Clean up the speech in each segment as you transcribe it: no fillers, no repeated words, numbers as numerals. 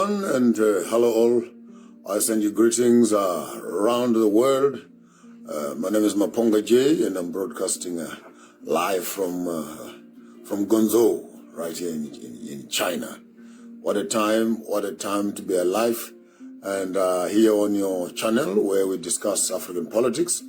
everyone, and hello all. I send you greetings around the world. My name is Maponga J, and I'm broadcasting live from Guangzhou, right here in China. What a time to be alive. And here on your channel, where we discuss African politics,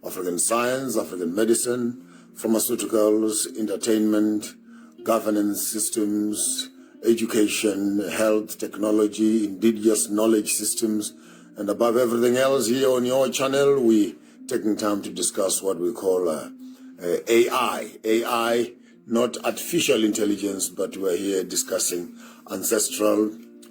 African science, African medicine, pharmaceuticals, entertainment, governance systems, education, health, technology, indigenous knowledge systems, and above everything else, here on your channel, we taking time to discuss what we call AI. AI, not artificial intelligence, but we're here discussing ancestral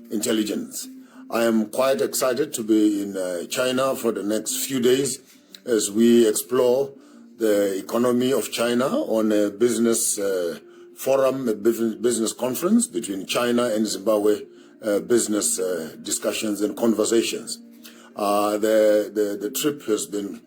intelligence. I am quite excited to be in China for the next few days as we explore the economy of China on a business forum, a business conference between China and Zimbabwe, business discussions and conversations. The trip has been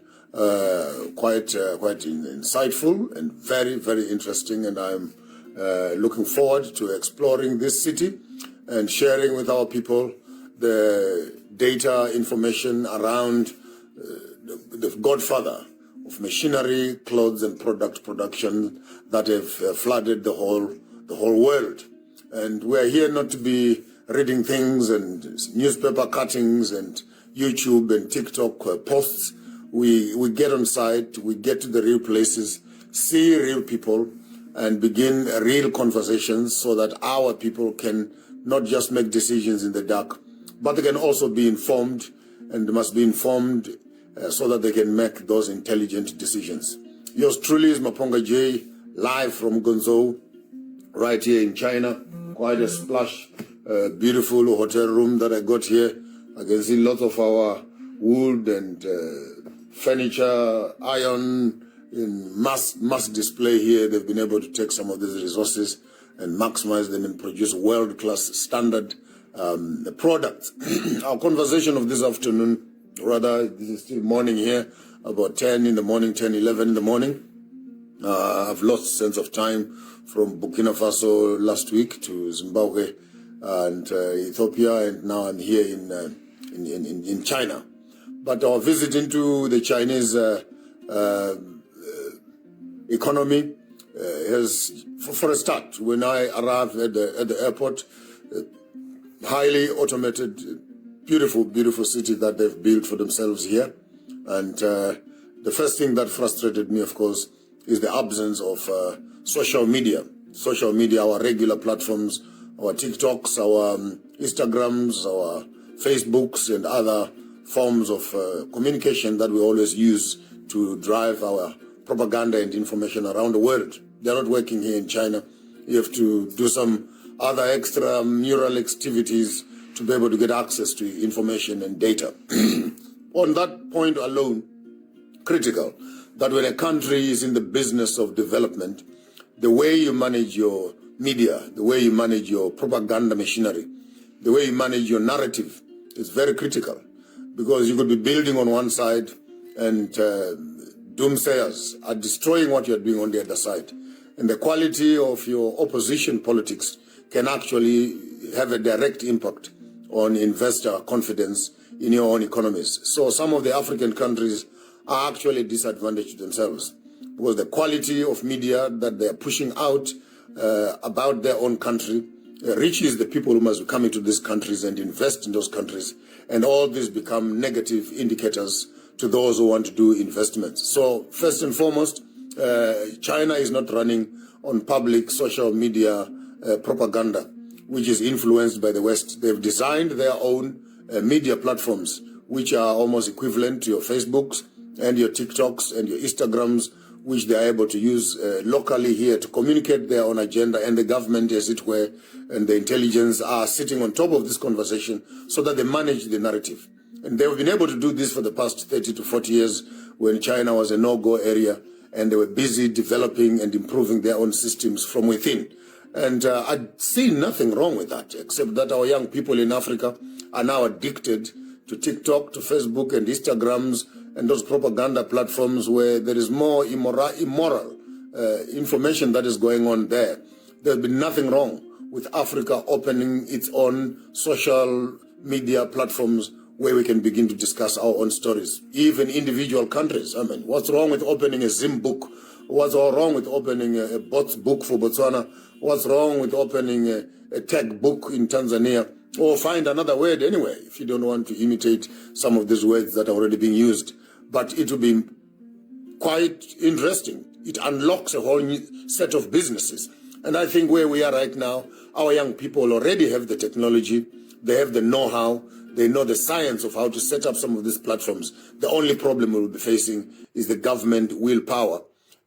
quite insightful and very, very interesting, and I'm looking forward to exploring this city and sharing with our people the data information around the godfather of machinery, clothes, and product production that have flooded the whole world. And we're here not to be reading things and newspaper cuttings and YouTube and TikTok posts. We get on site, we get to the real places, see real people, and begin real conversations so that our people can not just make decisions in the dark, but they can also be informed, and they must be informed so that they can make those intelligent decisions. Yours truly is Maponga J, live from Guangzhou, right here in China. Quite a splash, beautiful hotel room that I got here. I can see lots of our wood and furniture, iron in mass display here. They've been able to take some of these resources and maximize them and produce world-class standard products. Our conversation of this afternoon, rather, this is still morning here, about 10 in the morning, 10, 11 in the morning. I've lost sense of time from Burkina Faso last week to Zimbabwe and Ethiopia, and now I'm here in China. But our visit into the Chinese economy has, for a start, when I arrived at the airport, highly automated, beautiful city that they've built for themselves here. And the first thing that frustrated me, of course, is the absence of social media. Social media, our regular platforms, our TikToks, our Instagrams, our Facebooks, and other forms of communication that we always use to drive our propaganda and information around the world. They're not working here in China. You have to do some other extramural activities to be able to get access to information and data. On that point alone, critical, that when a country is in the business of development, the way you manage your media, the way you manage your propaganda machinery, the way you manage your narrative is very critical, because you could be building on one side and doomsayers are destroying what you're doing on the other side. And the quality of your opposition politics can actually have a direct impact on investor confidence in your own economies. So some of the African countries are actually disadvantaged themselves because the quality of media that they are pushing out about their own country reaches the people who must be coming to these countries and invest in those countries. And all these become negative indicators to those who want to do investments. So first and foremost, China is not running on public social media propaganda, which is influenced by the West. They've designed their own media platforms, which are almost equivalent to your Facebooks and your TikToks and your Instagrams, which they are able to use locally here to communicate their own agenda, and the government, as it were, and the intelligence are sitting on top of this conversation so that they manage the narrative. And they've been able to do this for the past 30 to 40 years when China was a no-go area, and they were busy developing and improving their own systems from within. And I see nothing wrong with that, except that our young people in Africa are now addicted to TikTok, to Facebook and Instagrams and those propaganda platforms where there is more immoral information that is going on there. There's been nothing wrong with Africa opening its own social media platforms where we can begin to discuss our own stories, even individual countries. I mean, what's wrong with opening a Zim book? What's wrong with opening a Bots book for Botswana? What's wrong with opening a tech book in Tanzania? Or find another word anyway, if you don't want to imitate some of these words that are already being used. But it will be quite interesting. It unlocks a whole new set of businesses. And I think where we are right now, our young people already have the technology, they have the know-how, they know the science of how to set up some of these platforms. The only problem we'll be facing is the government willpower,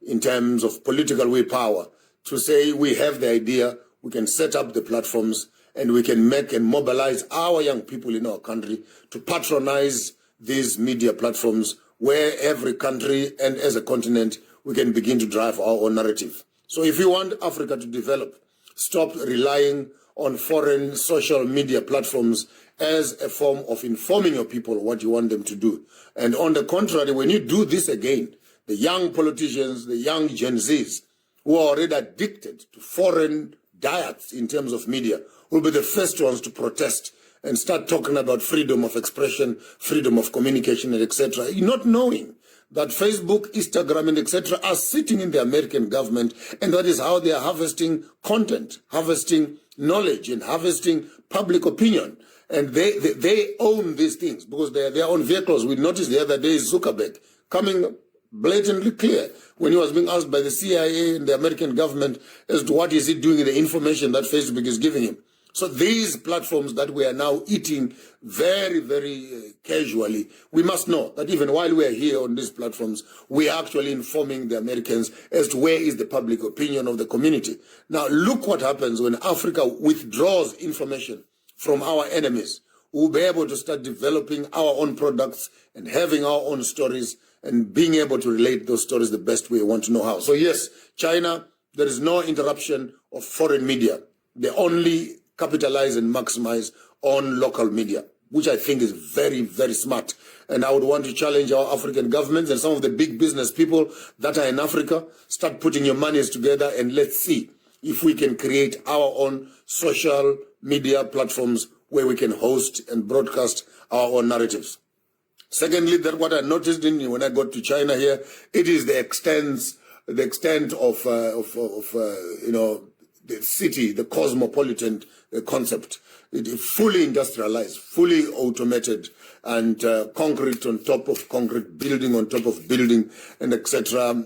in terms of political willpower, to say we have the idea, we can set up the platforms, and we can make and mobilize our young people in our country to patronize these media platforms where every country and as a continent, we can begin to drive our own narrative. So if you want Africa to develop, stop relying on foreign social media platforms as a form of informing your people what you want them to do. And on the contrary, when you do this again, the young politicians, the young Gen Zs, who are already addicted to foreign diets in terms of media, will be the first ones to protest and start talking about freedom of expression, freedom of communication, and etc., not knowing that Facebook, Instagram, and etc. are sitting in the American government, and that is how they are harvesting content, harvesting knowledge, and harvesting public opinion. And they own these things because they are their own vehicles. We noticed the other day Zuckerberg coming blatantly clear when he was being asked by the CIA and the American government as to what is he doing with the information that Facebook is giving him. So these platforms that we are now eating very, very casually, we must know that even while we are here on these platforms, we are actually informing the Americans as to where is the public opinion of the community. Now, look what happens when Africa withdraws information from our enemies. We'll be able to start developing our own products and having our own stories and being able to relate those stories the best way we want to know how. So yes, China, there is no interruption of foreign media. They only capitalize and maximize on local media, which I think is very, very smart. And I would want to challenge our African governments and some of the big business people that are in Africa, start putting your monies together and let's see if we can create our own social media platforms where we can host and broadcast our own narratives. Secondly, that what I noticed when I got to China here, it is the extent of the city, the cosmopolitan concept. It is fully industrialized, fully automated, and concrete on top of concrete, building on top of building, and etc.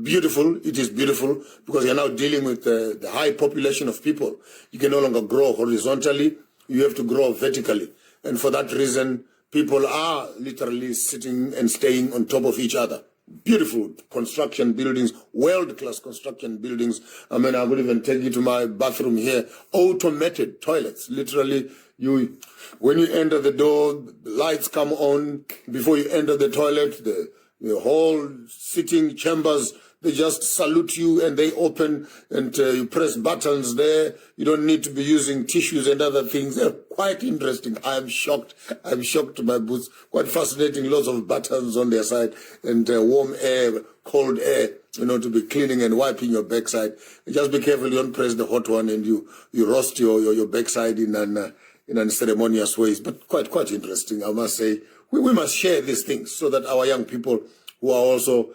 Beautiful. It is beautiful because you're now dealing with the high population of people. You can no longer grow horizontally. You have to grow vertically. And for that reason, people are literally sitting and staying on top of each other. Beautiful construction buildings, world-class construction buildings. I mean, I would even take you to my bathroom here. Automated toilets. Literally, when you enter the door, the lights come on. Before you enter the toilet, the whole sitting chambers, they just salute you and they open and you press buttons there. You don't need to be using tissues and other things. They're quite interesting. I'm shocked to my boots. Quite fascinating. Lots of buttons on their side and warm air, cold air, to be cleaning and wiping your backside. Just be careful you don't press the hot one and you roast your backside in an ceremonious way. But quite interesting, I must say. We must share these things so that our young people who are also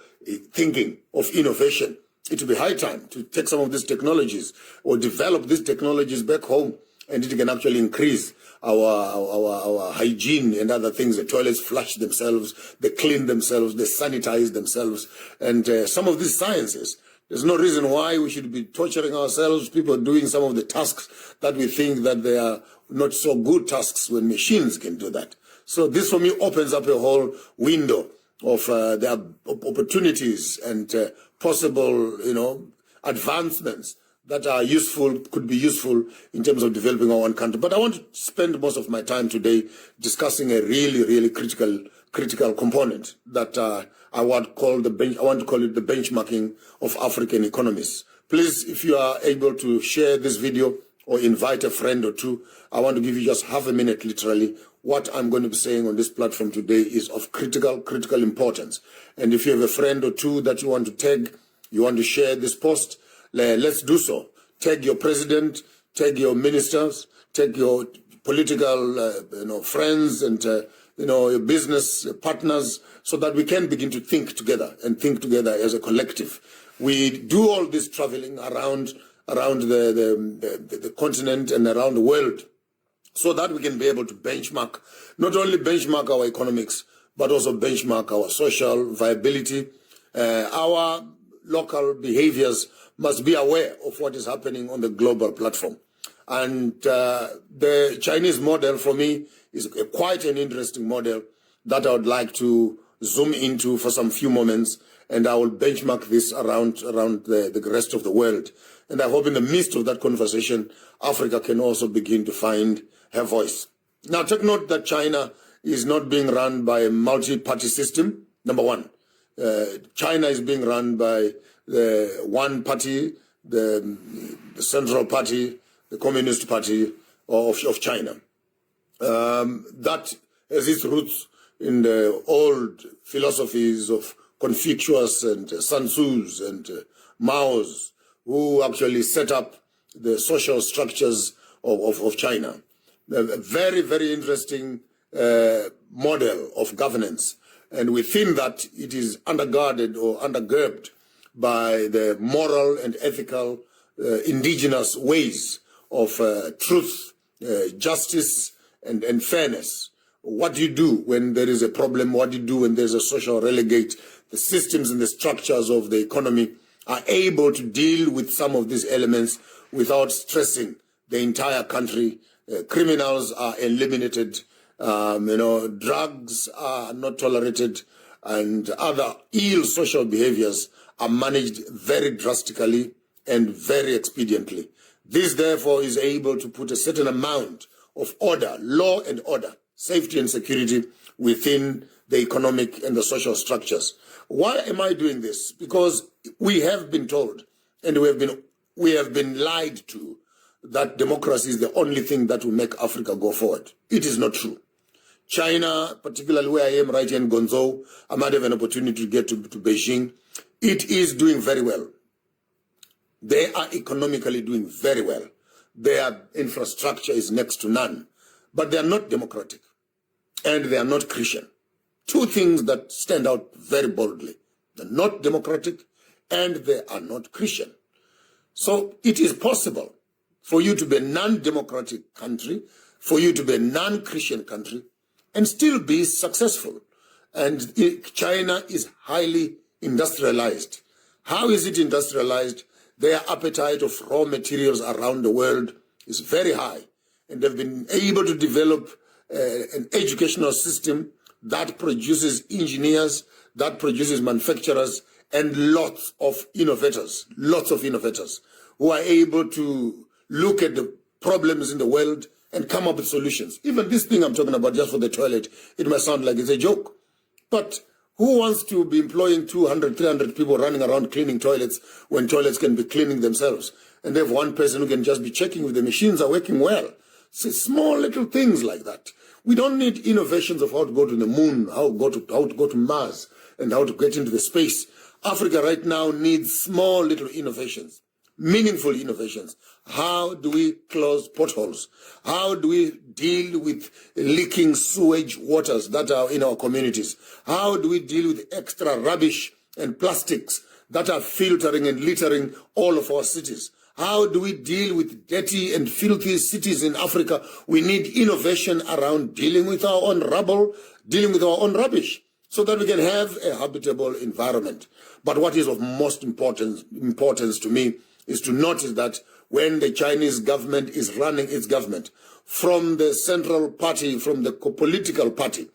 thinking of innovation, it will be high time to take some of these technologies or develop these technologies back home, and it can actually increase our hygiene and other things. The toilets flush themselves, they clean themselves, they sanitize themselves, and some of these sciences. There's no reason why we should be torturing ourselves, people doing some of the tasks that we think that they are not so good tasks when machines can do that. So this for me opens up a whole window of the opportunities and possible, advancements that are useful, could be useful in terms of developing our own country. But I want to spend most of my time today discussing a really, really critical component that I want to call it the benchmarking of African economies. Please, if you are able to share this video or invite a friend or two, I want to give you just half a minute, literally. What I'm going to be saying on this platform today is of critical importance. And if you have a friend or two that you want to tag, you want to share this post, let's do so. Tag your president, take your ministers, take your political friends and your business partners, so that we can begin to think together and think together as a collective. We do all this traveling around the continent and around the world, so that we can be able to benchmark, not only benchmark our economics, but also benchmark our social viability. Our local behaviors must be aware of what is happening on the global platform. And the Chinese model, for me, is quite an interesting model that I would like to zoom into for some few moments, and I will benchmark this around the rest of the world. And I hope in the midst of that conversation, Africa can also begin to find her voice. Now, take note that China is not being run by a multi-party system, number one. China is being run by the one party, the Central Party, the Communist Party of China. That has its roots in the old philosophies of Confucius and Sun Tzu's and Mao's, who actually set up the social structures of China. A very, very interesting model of governance. And within that, it is undergirded or undergirded by the moral and ethical indigenous ways of truth, justice, and fairness. What do you do when there is a problem? What do you do when there's a social relegate? The systems and the structures of the economy are able to deal with some of these elements without stressing the entire country. Criminals are eliminated. Drugs are not tolerated, and other ill social behaviors are managed very drastically and very expediently. This, therefore, is able to put a certain amount of order, law and order, safety and security within the economic and the social structures. Why am I doing this? Because we have been told, and we have been lied to, that democracy is the only thing that will make Africa go forward. It is not true. China, particularly where I am right here in Guangzhou, I might have an opportunity to get to Beijing. It is doing very well. They are economically doing very well. Their infrastructure is next to none. But they are not democratic, and they are not Christian. Two things that stand out very boldly. They're not democratic, and they are not Christian. So it is possible for you to be a non-democratic country, for you to be a non-Christian country, and still be successful. And China is highly industrialized. How is it industrialized? Their appetite of raw materials around the world is very high. And they've been able to develop an educational system that produces engineers, that produces manufacturers, and lots of innovators who are able to look at the problems in the world and come up with solutions. Even this thing I'm talking about just for the toilet, it might sound like it's a joke. But who wants to be employing 200, 300 people running around cleaning toilets when toilets can be cleaning themselves? And they have one person who can just be checking if the machines are working well. So small little things like that. We don't need innovations of how to go to the moon, how to go to Mars, and how to get into the space. Africa right now needs small little innovations, meaningful innovations. How do we close potholes? How do we deal with leaking sewage waters that are in our communities? How do we deal with extra rubbish and plastics that are filtering and littering all of our cities? How do we deal with dirty and filthy cities in Africa? We need innovation around dealing with our own rubble, dealing with our own rubbish, so that we can have a habitable environment. But what is of most importance to me is to notice that when the Chinese government is running its government from the central party, from the political party,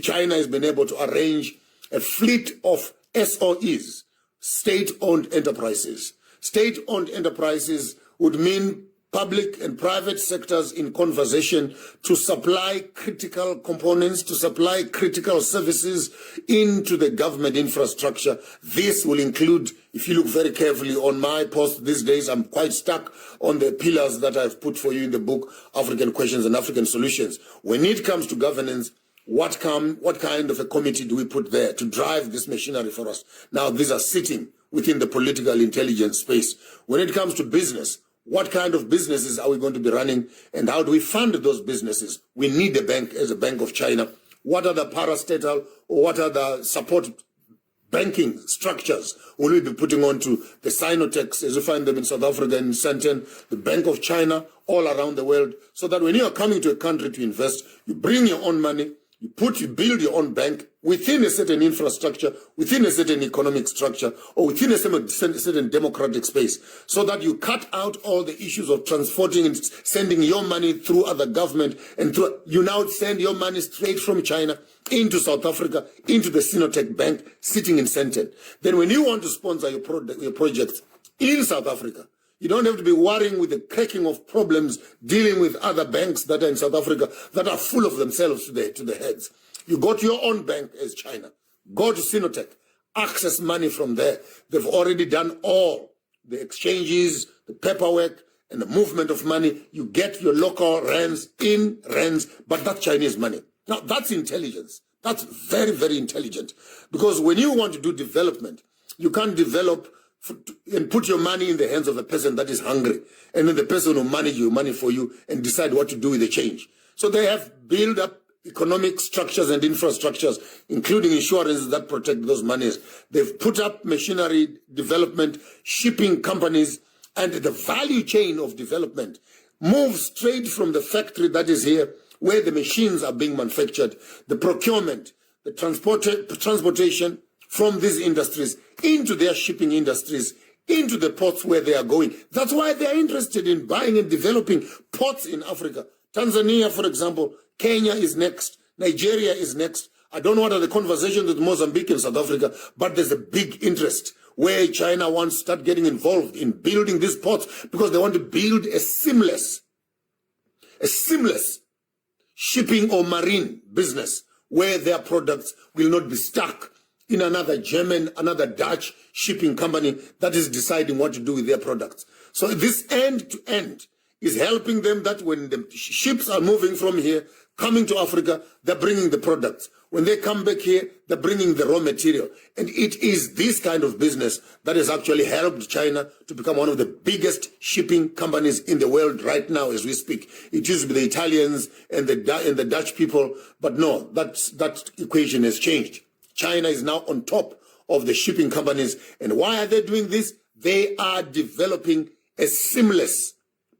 China has been able to arrange a fleet of SOEs, state-owned enterprises. State-owned enterprises would mean public and private sectors in conversation to supply critical components, to supply critical services into the government infrastructure. This will include, if you look very carefully on my post these days, I'm quite stuck on the pillars that I've put for you in the book, African Questions and African Solutions. When it comes to governance, what kind of a committee do we put there to drive this machinery for us? Now, these are sitting within the political intelligence space. When it comes to business, What kind of businesses are we going to be running, and how do we fund those businesses? We need a bank as a Bank of China. What are the parastatal or what are the support banking structures will we be putting onto the Sinotechs as you find them in South Africa and Shenzhen, the Bank of China, all around the world, so that when you are coming to a country to invest, you bring your own money, you build your own bank within a certain infrastructure, within a certain economic structure, or within a certain democratic space, so that you cut out all the issues of transporting and sending your money through other government, and you now send your money straight from China into South Africa, into the Sinotech Bank sitting in Shenzhen. Then when you want to sponsor your projects in South Africa, you don't have to be worrying with the cracking of problems dealing with other banks that are in South Africa that are full of themselves to the heads. You go to your own bank as China. Go to Sinotech. Access money from there. They've already done all the exchanges, the paperwork, and the movement of money. You get your local rands in rands, but that's Chinese money. Now, that's intelligence. That's very, very intelligent. Because when you want to do development, you can't develop and put your money in the hands of a person that is hungry, and then the person will manage your money for you and decide what to do with the change. So they have built up economic structures and infrastructures, including insurances that protect those monies. They've put up machinery development, shipping companies, and the value chain of development moves straight from the factory that is here, where the machines are being manufactured, the procurement, the transportation from these industries into their shipping industries, into the ports where they are going. That's why they are interested in buying and developing ports in Africa. Tanzania, for example, Kenya is next, Nigeria is next. I don't know what are the conversations with Mozambique and South Africa, but there's a big interest where China wants to start getting involved in building these ports because they want to build a seamless shipping or marine business where their products will not be stuck in another German, another Dutch shipping company that is deciding what to do with their products. So this end-to-end is helping them that when the ships are moving from here, coming to Africa, they're bringing the products. When they come back here, they're bringing the raw material. And it is this kind of business that has actually helped China to become one of the biggest shipping companies in the world right now as we speak. It used to be the Italians and the Dutch people, but no, that equation has changed. China is now on top of the shipping companies. And why are they doing this? They are developing a seamless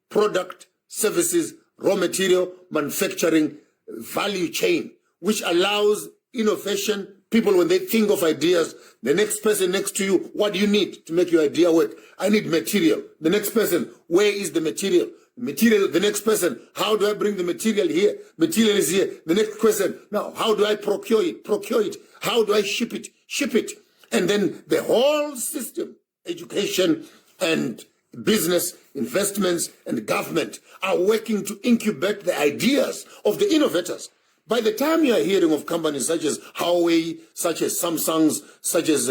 product, services, raw material, manufacturing value chain, which allows innovation. People, when they think of ideas, the next person next to you, what do you need to make your idea work? I need material. The next person, where is the material? Material, the next person, how do I bring the material here? Material is here. The next question, now, how do I procure it? Procure it. How do I ship it? Ship it. And then the whole system, education and business, investments and government are working to incubate the ideas of the innovators. By the time you are hearing of companies such as Huawei, such as Samsung's, such as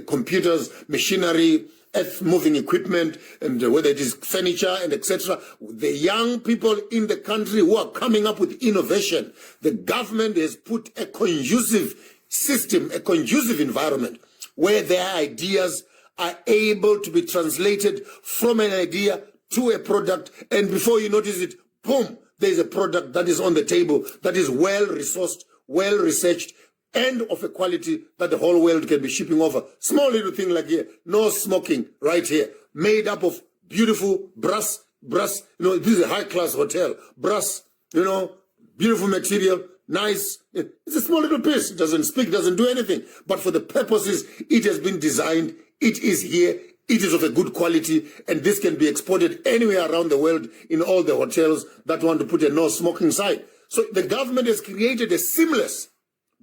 computers, machinery, earth-moving equipment, and whether it is furniture and etc., the young people in the country who are coming up with innovation, the government has put a conducive system, a conducive environment where their ideas are able to be translated from an idea to a product, and before you notice it, boom, there's a product that is on the table that is well-resourced, well-researched, and of a quality that the whole world can be shipping over. Small little thing like here, no smoking right here, made up of beautiful brass, this is a high-class hotel, brass, beautiful material, nice. It's a small little piece. It doesn't speak, doesn't do anything. But for the purposes it has been designed, it is here, it is of a good quality, and this can be exported anywhere around the world in all the hotels that want to put a no smoking sign. So the government has created a seamless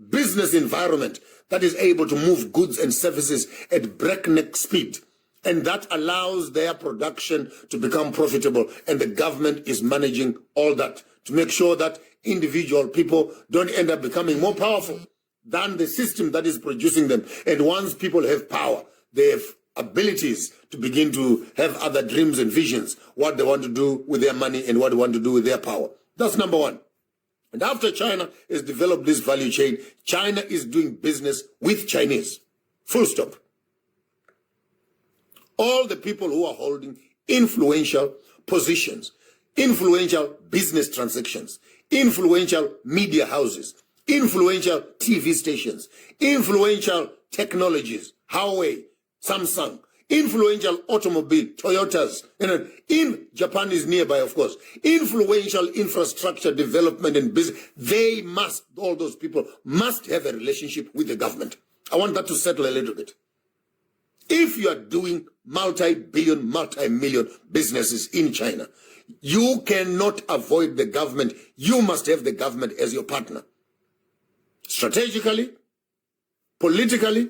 business environment that is able to move goods and services at breakneck speed. And that allows their production to become profitable. And the government is managing all that to make sure that individual people don't end up becoming more powerful than the system that is producing them. And once people have power, they have abilities to begin to have other dreams and visions, what they want to do with their money and what they want to do with their power. That's number one. And after China has developed this value chain, China is doing business with Chinese. Full stop. All the people who are holding influential positions, influential business transactions, influential media houses, influential TV stations, influential technologies, Huawei, Samsung, influential automobile, Toyotas, in Japan is nearby, of course, influential infrastructure development and business. They must, all those people must have a relationship with the government. I want that to settle a little bit. If you are doing multi-billion, multi-million businesses in China, you cannot avoid the government. You must have the government as your partner. Strategically, politically,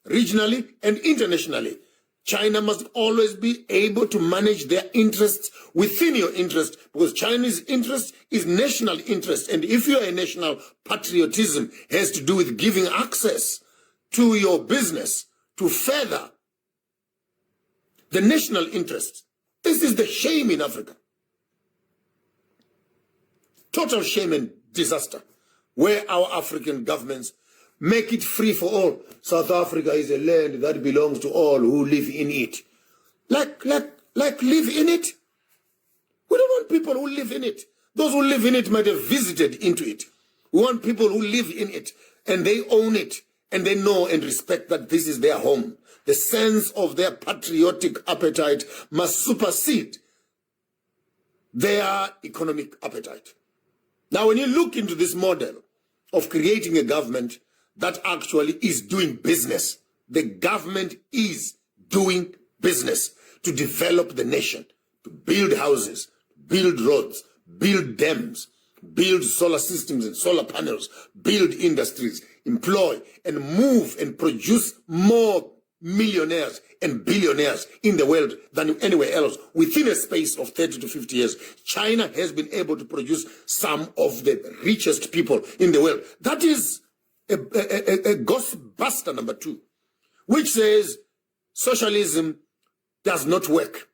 regionally, and internationally. China must always be able to manage their interests within your interest, because Chinese interest is national interest. And if you are a national, patriotism has to do with giving access to your business to further the national interest. This is the shame in Africa. Total shame and disaster, where our African governments make it free for all. South Africa is a land that belongs to all who live in it. Like live in it? We don't want people who live in it. Those who live in it might have visited into it. We want people who live in it and they own it and they know and respect that this is their home. The sense of their patriotic appetite must supersede their economic appetite. Now, when you look into this model of creating a government that actually is doing business, the government is doing business to develop the nation, to build houses, build roads, build dams, build solar systems and solar panels, build industries, employ and move and produce more millionaires and billionaires in the world than anywhere else. Within a space of 30 to 50 years, China has been able to produce some of the richest people in the world. That is a ghostbuster number 2, which says socialism does not work.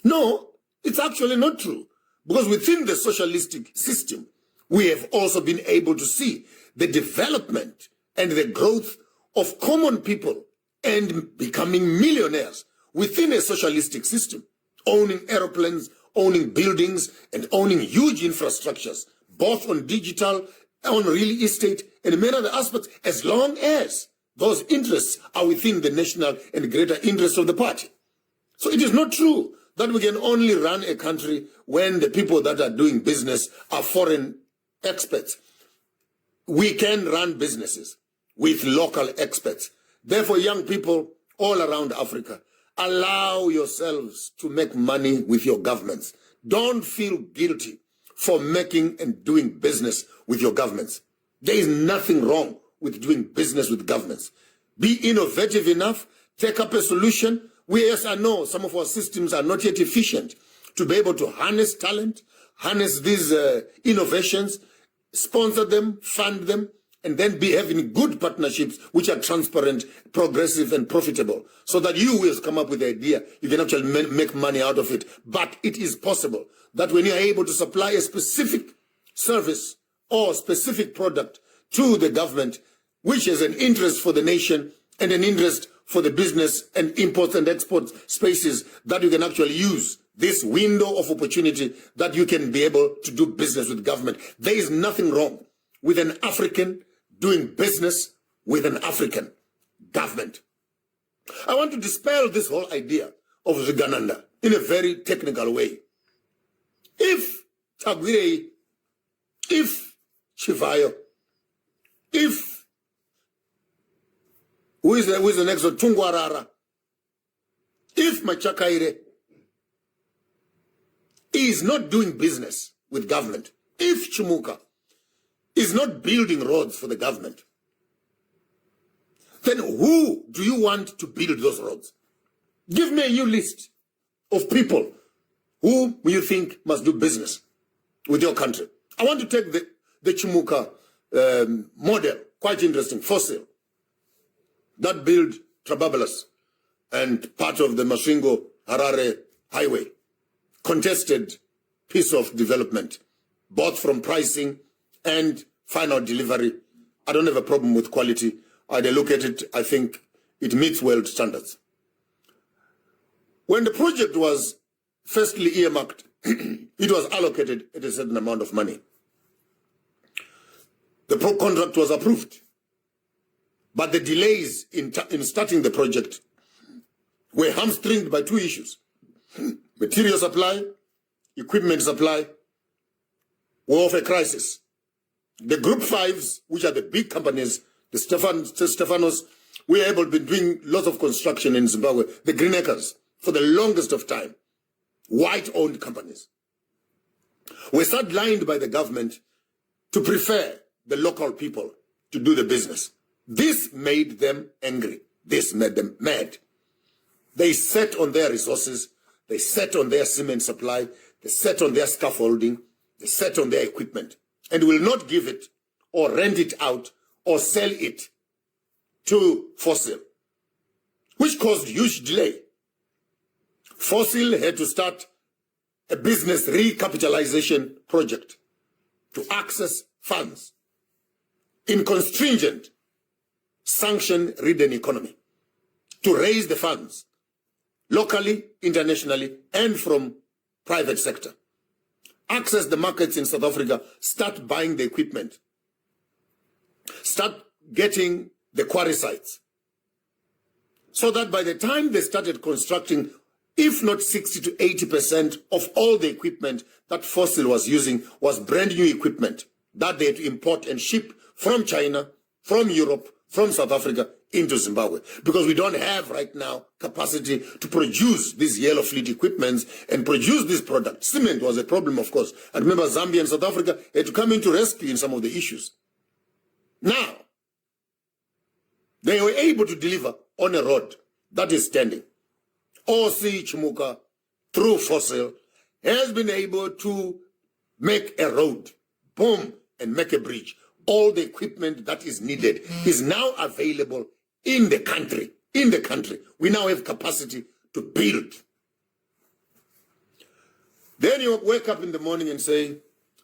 No, it's actually not true. Because within the socialistic system, we have also been able to see the development and the growth of common people and becoming millionaires within a socialistic system, owning aeroplanes, owning buildings, and owning huge infrastructures, both on digital, on real estate, and many other aspects, as long as those interests are within the national and greater interests of the party. So it is not true that we can only run a country when the people that are doing business are foreign experts. We can run businesses with local experts. Therefore, young people all around Africa, allow yourselves to make money with your governments. Don't feel guilty for making and doing business with your governments. There is nothing wrong with doing business with governments. Be innovative enough, take up a solution. Yes, I know some of our systems are not yet efficient to be able to harness talent, harness these innovations, sponsor them, fund them, and then be having good partnerships which are transparent, progressive, and profitable, so that you will come up with the idea, you can actually make money out of it. But it is possible that when you are able to supply a specific service or specific product to the government, which is an interest for the nation and an interest for the business and import and export spaces, that you can actually use this window of opportunity that you can be able to do business with government. There is nothing wrong with an African doing business with an African government. I want to dispel this whole idea of Zigananda in a very technical way. If Tagwirei, if Chivayo, if who is the next one? Tungwarara, if Machakaire is not doing business with government, if Chimuka is not building roads for the government, then who do you want to build those roads? Give me a new list of people who you think must do business with your country. I want to take the Chimuka model, quite interesting, fossil, that build Trababalas and part of the Masvingo Harare highway. Contested piece of development, both from pricing and final delivery. I don't have a problem with quality. I look at it, I think it meets world standards. When the project was firstly earmarked, it was allocated at a certain amount of money. The contract was approved. But the delays in starting the project were hamstringed by two issues. Material supply, equipment supply, were of a crisis. The Group 5s, which are the big companies, the Stefanos, were able to be doing lots of construction in Zimbabwe, the Green Acres, for the longest of time. White-owned companies were sidelined by the government to prefer the local people to do the business. This made them angry. This made them mad. They sat on their resources. They sat on their cement supply. They sat on their scaffolding. They sat on their equipment and will not give it or rent it out or sell it to Fossil, which caused huge delay. Fossil had to start a business recapitalization project to access funds in constringent, sanction-ridden economy to raise the funds locally, internationally, and from private sector. Access the markets in South Africa, start buying the equipment, start getting the quarry sites, so that by the time they started constructing, if not 60 to 80% of all the equipment that Fossil was using was brand new equipment that they had to import and ship from China, from Europe, from South Africa into Zimbabwe, because we don't have right now capacity to produce these yellow fleet equipments and produce this product. Cement was a problem, of course. I remember Zambia and South Africa had to come into rescue in some of the issues. Now, they were able to deliver on a road that is standing. OC Chimuka, through Fossil, has been able to make a road, boom, and make a bridge. All the equipment that is needed is now available in the country. In the country. We now have capacity to build. Then you wake up in the morning and say,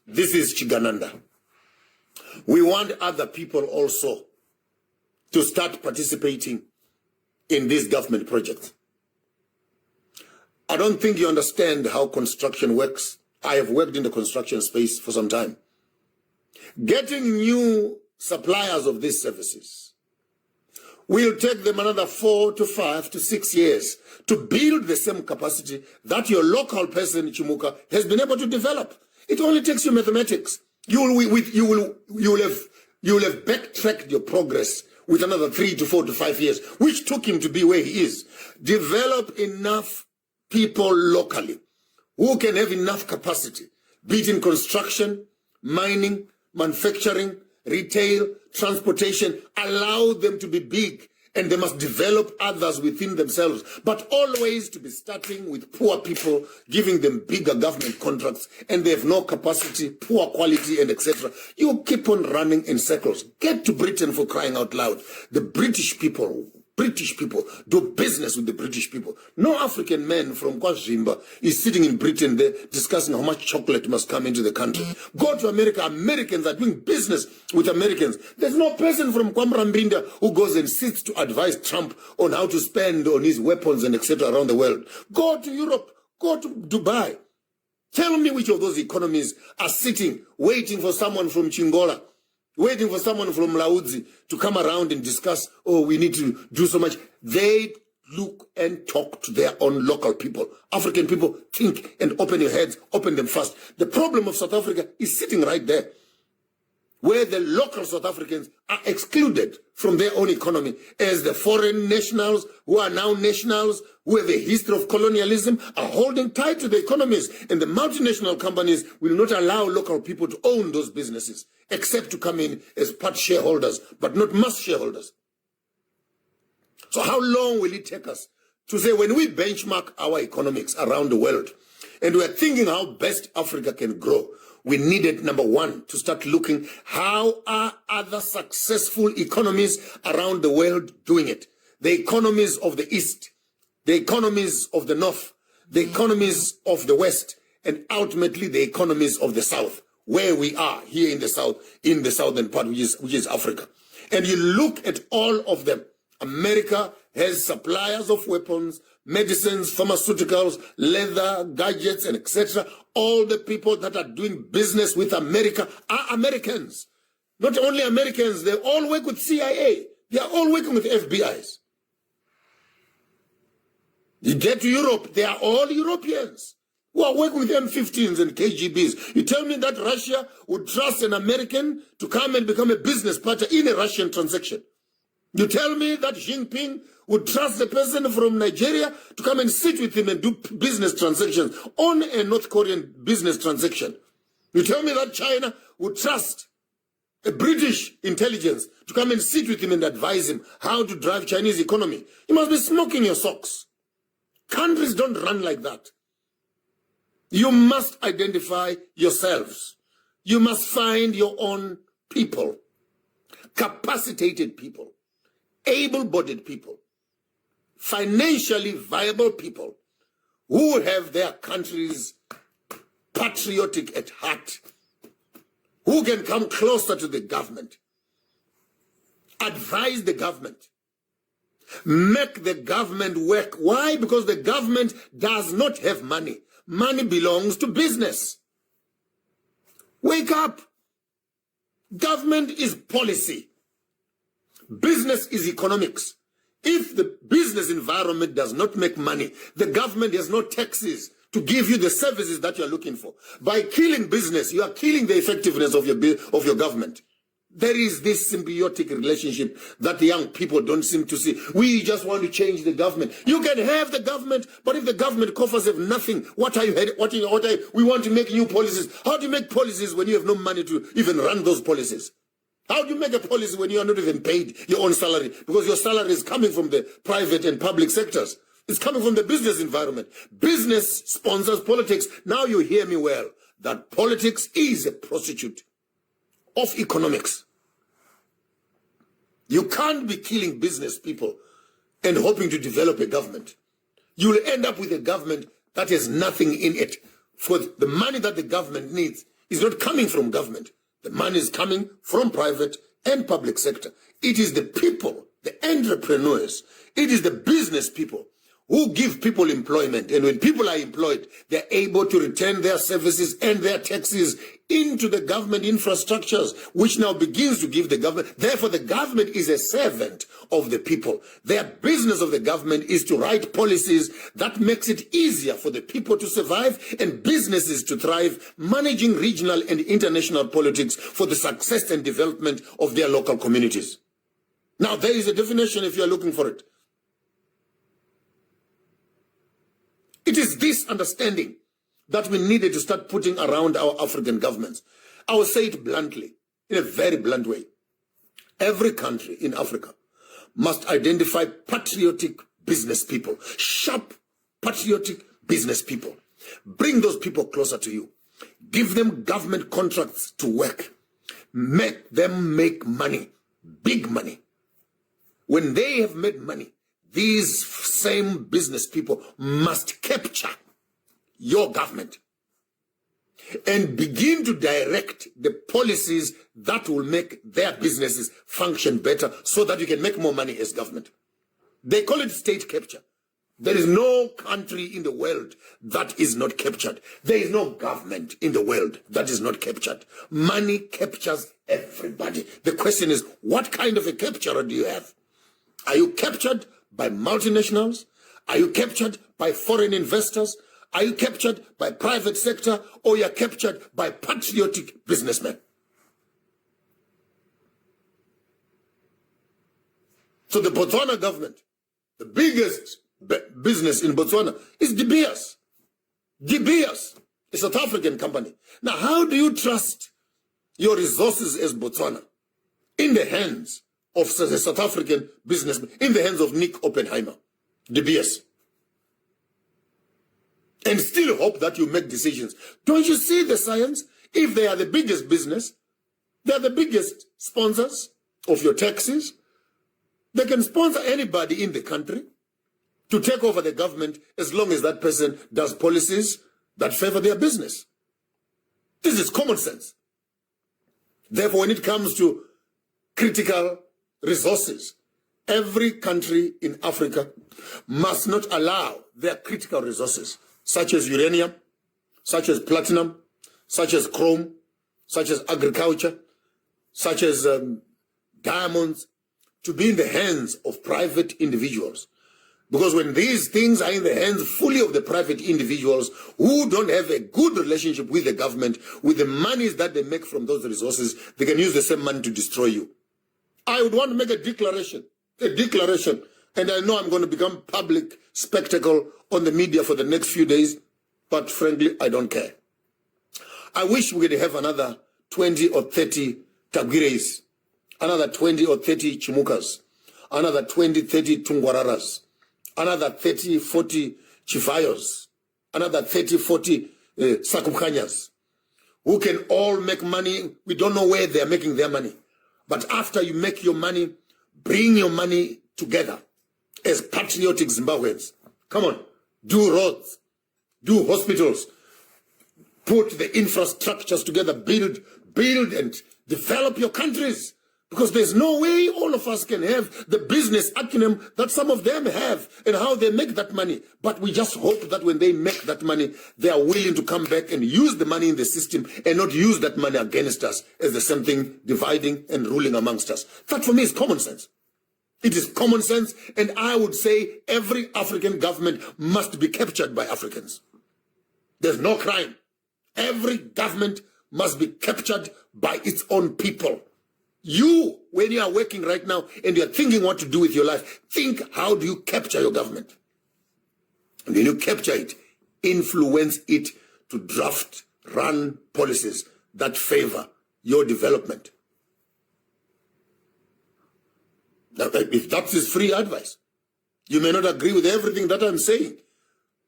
this is Chigananda. We want other people also to start participating in this government project. I don't think you understand how construction works. I have worked in the construction space for some time. Getting new suppliers of these services will take them another 4 to 5 to 6 years to build the same capacity that your local person, Chimuka, has been able to develop. It only takes you mathematics. You will have backtracked your progress with another 3 to 4 to 5 years, which took him to be where he is. Develop enough people locally who can have enough capacity, be it in construction, mining, manufacturing, retail, transportation. Allow them to be big, and they must develop others within themselves, but always to be starting with poor people, giving them bigger government contracts, and they have no capacity, poor quality, and etc. You keep on running in circles. Get to Britain, for crying out loud. The British people do business with the British people. No African man from KwaZimba is sitting in Britain there discussing how much chocolate must come into the country. Go to America. Americans are doing business with Americans. There's no person from Kwamrambinda who goes and sits to advise Trump on how to spend on his weapons and etc. around the world. Go to Europe. Go to Dubai. Tell me which of those economies are sitting, waiting for someone from Chingola, waiting for someone from Laudzi to come around and discuss, oh, we need to do so much. They look and talk to their own local people. African people, think and open your heads, open them fast. The problem of South Africa is sitting right there, where the local South Africans are excluded from their own economy, as the foreign nationals who are now nationals, who have a history of colonialism, are holding tight to the economies, and the multinational companies will not allow local people to own those businesses, except to come in as part shareholders, but not mass shareholders. So how long will it take us to say, when we benchmark our economics around the world, and we're thinking how best Africa can grow, we needed, number one, to start looking how are other successful economies around the world doing it. The economies of the East, the economies of the North, the economies of the West, and ultimately the economies of the South, where we are here in the South, in the southern part, which is Africa. And you look at all of them. America has suppliers of weapons, medicines, pharmaceuticals, leather, gadgets, and etc. All the people that are doing business with America are Americans. Not only Americans, they all work with CIA. They are all working with FBIs. You get to Europe, they are all Europeans who are working with M15s and KGBs. You tell me that Russia would trust an American to come and become a business partner in a Russian transaction? You tell me that Xi Jinping would trust a person from Nigeria to come and sit with him and do business transactions on a North Korean business transaction? You tell me that China would trust a British intelligence to come and sit with him and advise him how to drive Chinese economy? You must be smoking your socks. Countries don't run like that. You must identify yourselves. You must find your own people, capacitated people, able-bodied people, financially viable people who have their countries patriotic at heart, who can come closer to the government, advise the government, make the government work. Why? Because the government does not have money. Money belongs to business. Wake up. Government is policy. Business is economics. If the business environment does not make money, the government has no taxes to give you the services that you're looking for. By killing business, you are killing the effectiveness of your government. There is this symbiotic relationship that the young people don't seem to see. We just want to change the government. You can have the government, but if the government coffers have nothing, we want to make new policies. How do you make policies when you have no money to even run those policies? How do you make a policy when you are not even paid your own salary? Because your salary is coming from the private and public sectors. It's coming from the business environment. Business sponsors politics. Now you hear me well, that politics is a prostitute of economics. You can't be killing business people and hoping to develop a government. You will end up with a government that has nothing in it. For the money that the government needs is not coming from government. The money is coming from private and public sector. It is the people, the entrepreneurs, it is the business people who give people employment. And when people are employed, they're able to return their services and their taxes into the government infrastructures, which now begins to give the government. Therefore, the government is a servant of the people. Their business of the government is to write policies that makes it easier for the people to survive and businesses to thrive, managing regional and international politics for the success and development of their local communities. Now, there is a definition if you're looking for it. It is this understanding that we needed to start putting around our African governments. I will say it bluntly, in a very blunt way. Every country in Africa must identify patriotic business people, sharp, patriotic business people. Bring those people closer to you. Give them government contracts to work. Make them make money, big money. When they have made money, these same business people must capture your government and begin to direct the policies that will make their businesses function better so that you can make more money as government. They call it state capture. There is no country in the world that is not captured. There is no government in the world that is not captured. Money captures everybody. The question is, what kind of a capturer do you have? Are you captured by multinationals? Are you captured by foreign investors? Are you captured by private sector, or you're captured by patriotic businessmen? So the Botswana government, the biggest business in Botswana is De Beers. De Beers, a South African company. Now, how do you trust your resources as Botswana in the hands of a South African businessman, in the hands of Nick Oppenheimer, De Beers, and still hope that you make decisions? Don't you see the science? If they are the biggest business, they are the biggest sponsors of your taxes. They can sponsor anybody in the country to take over the government as long as that person does policies that favor their business. This is common sense. Therefore, when it comes to critical resources, Every country in Africa must not allow their critical resources, such as uranium, such as platinum, such as chrome, such as agriculture, such as diamonds, to be in the hands of private individuals. Because when these things are in the hands fully of the private individuals who don't have a good relationship with the government, with the monies that they make from those resources, they can use the same money to destroy you. I would want to make a declaration, and I know I'm going to become public spectacle on the media for the next few days, but frankly, I don't care. I wish we could have another 20 or 30 Tagires, another 20 or 30 Chimukas, another 20, 30 Tungwararas, another 30, 40 Chifayos, another 30, 40 Sakupkanyas, who can all make money. We don't know where they're making their money. But after you make your money, bring your money together as patriotic Zimbabweans. Come on, do roads, do hospitals, put the infrastructures together, build and develop your countries. Because there's no way all of us can have the business acumen that some of them have and how they make that money. But we just hope that when they make that money, they are willing to come back and use the money in the system and not use that money against us as the same thing dividing and ruling amongst us. That for me is common sense. It is common sense, and I would say every African government must be captured by Africans. There's no crime. Every government must be captured by its own people. You, when you are working right now and you're thinking what to do with your life, think, how do you capture your government? And when you capture it, influence it to draft, run policies that favor your development. Now, if that is free advice, you may not agree with everything that I'm saying,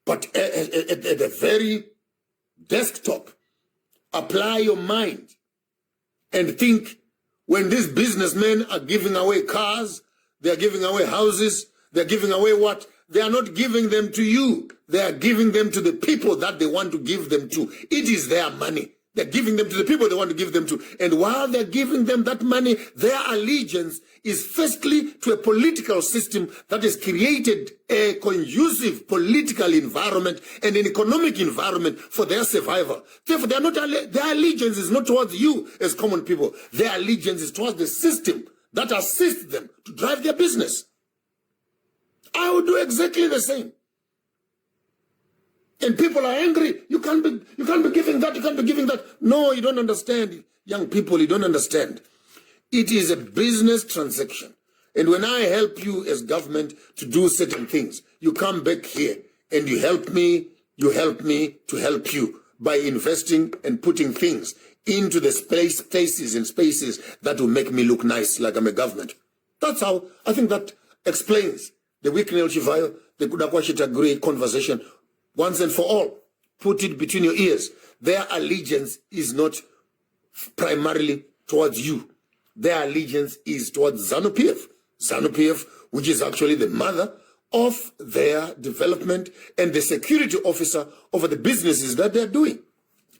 but at the very desktop, apply your mind and think. When these businessmen are giving away cars, they are giving away houses, they are giving away what? They are not giving them to you. They are giving them to the people that they want to give them to. It is their money. They're giving them to the people they want to give them to. And while they're giving them that money, their allegiance is firstly to a political system that has created a conducive political environment and an economic environment for their survival. Therefore, their allegiance is not towards you as common people. Their allegiance is towards the system that assists them to drive their business. I would do exactly the same. And people are angry. You can't be giving that, you can't be giving that. No, you don't understand. Young people, you don't understand. It is a business transaction. And when I help you as government to do certain things, you come back here and you help me to help you by investing and putting things into the places and spaces that will make me look nice like I'm a government. That's how, I think that explains the weekend Chivayo, the Kudakwashita Grey conversation. Once and for all, put it between your ears. Their allegiance is not primarily towards you. Their allegiance is towards ZANU-PF. ZANU-PF, which is actually the mother of their development and the security officer over the businesses that they're doing.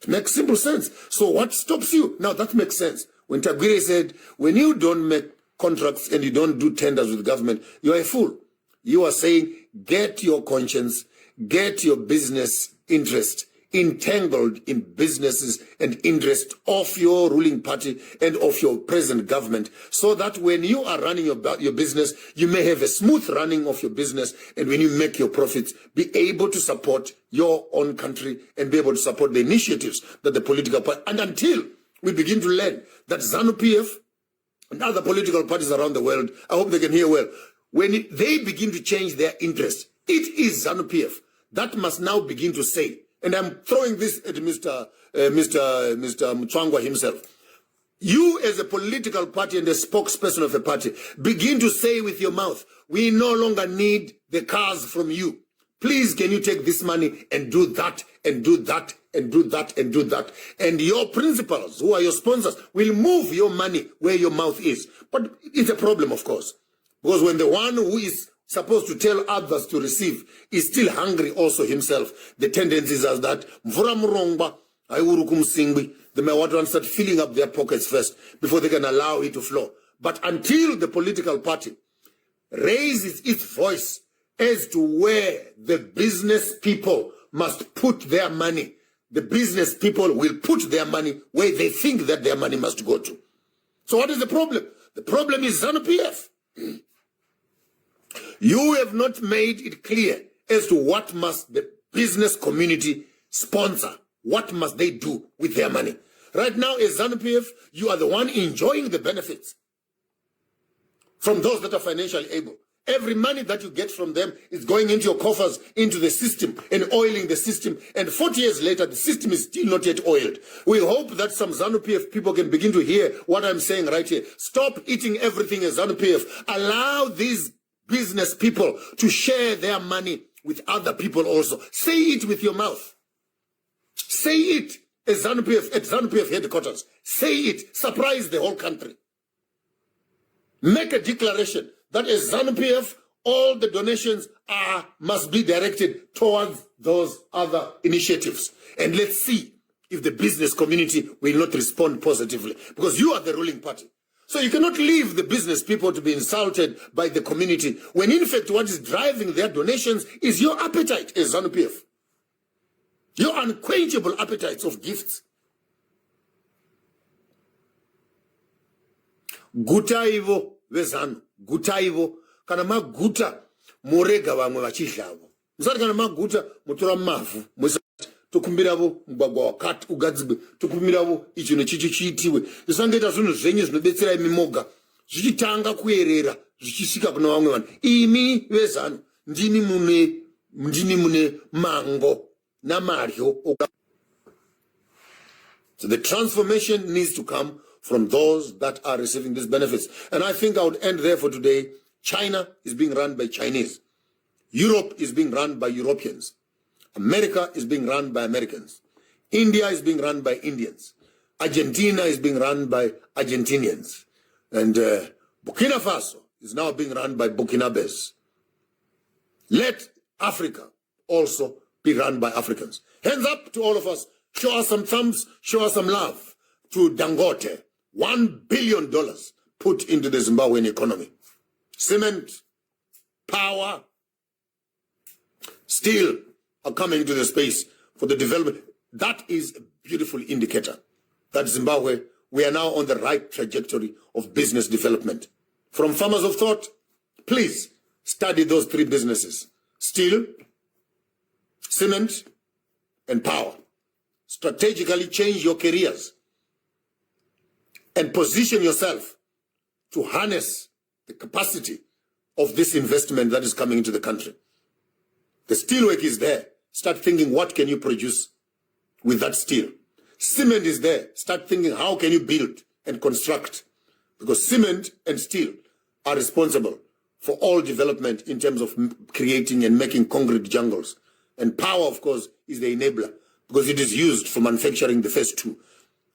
It makes simple sense. So what stops you? Now that makes sense. When Tagwire said, when you don't make contracts and you don't do tenders with government, you are a fool. You are saying, get your conscience, get your business interest entangled in businesses and interest of your ruling party and of your present government, so that when you are running your business, you may have a smooth running of your business, and when you make your profits, be able to support your own country and be able to support the initiatives that the political party, and until we begin to learn that ZANU-PF and other political parties around the world, I hope they can hear well, when they begin to change their interest, it is ZANU-PF that must now begin to say, and I'm throwing this at Mr. Mchwangwa himself. You as a political party and a spokesperson of a party, begin to say with your mouth, we no longer need the cars from you. Please, can you take this money and do that, and do that, and do that, and do that. And your principals, who are your sponsors, will move your money where your mouth is. But it's a problem, of course. Because when the one who is supposed to tell others to receive is still hungry also himself, the tendency is as that they may want to start filling up their pockets first before they can allow it to flow. But until the political party raises its voice as to where the business people must put their money, the business people will put their money where they think that their money must go to. So what is the problem? The problem is ZANU-PF. You have not made it clear as to what must the business community sponsor. What must they do with their money? Right now, as ZANU-PF, you are the one enjoying the benefits from those that are financially able. Every money that you get from them is going into your coffers, into the system, and oiling the system. And 40 years later, the system is still not yet oiled. We hope that some ZANU-PF people can begin to hear what I'm saying right here. Stop eating everything as ZANU-PF. Allow these business people to share their money with other people also. Say it with your mouth. Say it as ZANU-PF, at ZANU-PF headquarters. Say it. Surprise the whole country. Make a declaration that as ZANU-PF, all the donations must be directed towards those other initiatives. And let's see if the business community will not respond positively. Because you are the ruling party. So you cannot leave the business people to be insulted by the community when in fact what is driving their donations is your appetite as ZANU-PF. Your unquenchable appetites of gifts. Gutaivo vezanu, gutaivo, kana maguta murega vamwe vachidlavo. Musati kana maguta mutora mavu, musati tokumbiravo mugwagwa wakati ugadzigwe, tokumbiravo ichi nechichi chiitiwe. Zvisangeta zvinhu zvenyu zvinobetsera imi moga, zvichitanga kuyerera, zvichisvika kuna vamwe vanhu. Imi vezanu, ndini mune mango namaryo. So the transformation needs to come from those that are receiving these benefits. And I think I would end there for today. China is being run by Chinese. Europe is being run by Europeans. America is being run by Americans. India is being run by Indians. Argentina is being run by Argentinians. And Burkina Faso is now being run by Burkinabes. Let Africa also be run by Africans. Hands up to all of us. Show us some thumbs. Show us some love to Dangote. $1 billion put into the Zimbabwean economy. Cement, power, steel are coming to the space for the development. That is a beautiful indicator that Zimbabwe, we are now on the right trajectory of business development. From farmers of thought, please study those three businesses: steel, cement, and power. Strategically change your careers and position yourself to harness the capacity of this investment that is coming into the country. The steelwork is there. Start thinking, what can you produce with that steel? Cement is there. Start thinking, how can you build and construct? Because cement and steel are responsible for all development in terms of creating and making concrete jungles. And power, of course, is the enabler because it is used for manufacturing the first two.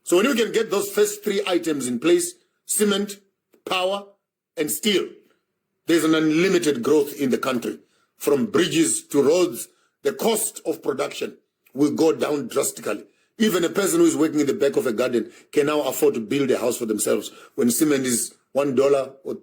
So when you can get those first three items in place, cement, power, and steel, there's an unlimited growth in the country. From bridges to roads, the cost of production will go down drastically. Even a person who is working in the back of a garden can now afford to build a house for themselves when cement is $1 or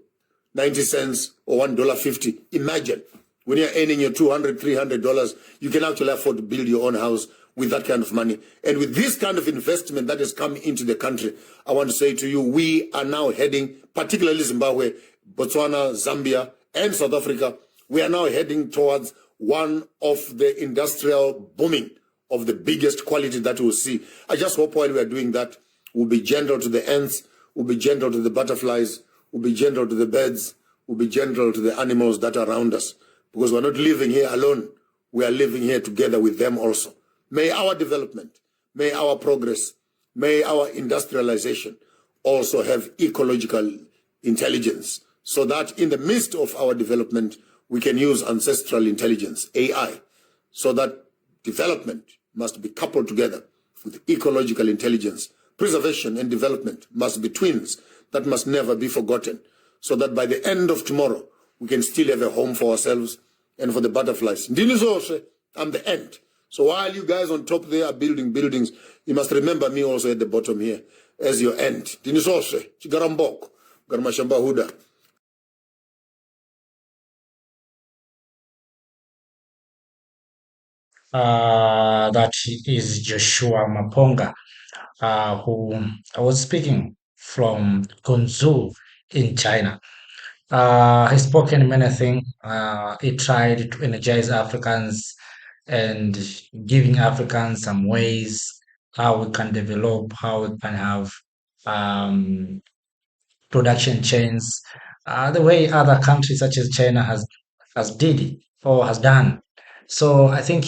90 cents or $1.50. Imagine when you're earning your $200, $300, you can actually afford to build your own house with that kind of money. And with this kind of investment that has come into the country, I want to say to you, we are now heading, particularly Zimbabwe, Botswana, Zambia, and South Africa, we are now heading towards one of the industrial booming of the biggest quality that we'll see. I just hope while we are doing that, we'll be gentle to the ants, we'll be gentle to the butterflies, we'll be gentle to the birds, we'll be gentle to the animals that are around us. Because we're not living here alone. We are living here together with them also. May our development, may our progress, may our industrialization also have ecological intelligence so that in the midst of our development, we can use ancestral intelligence, AI, so that development must be coupled together with ecological intelligence. Preservation and development must be twins that must never be forgotten, so that by the end of tomorrow, we can still have a home for ourselves and for the butterflies. I'm the end. So while you guys on top there are building buildings, you must remember me also at the bottom here as your end. Dinisoshe, Chigarambok, Garmashamba Huda. That is Joshua Maponga, who I was speaking from Guangzhou in China. He spoken many things. He tried to energize Africans and giving Africans some ways how we can develop, how we can have um, production chains, the way other countries such as China has did it or has done. So I think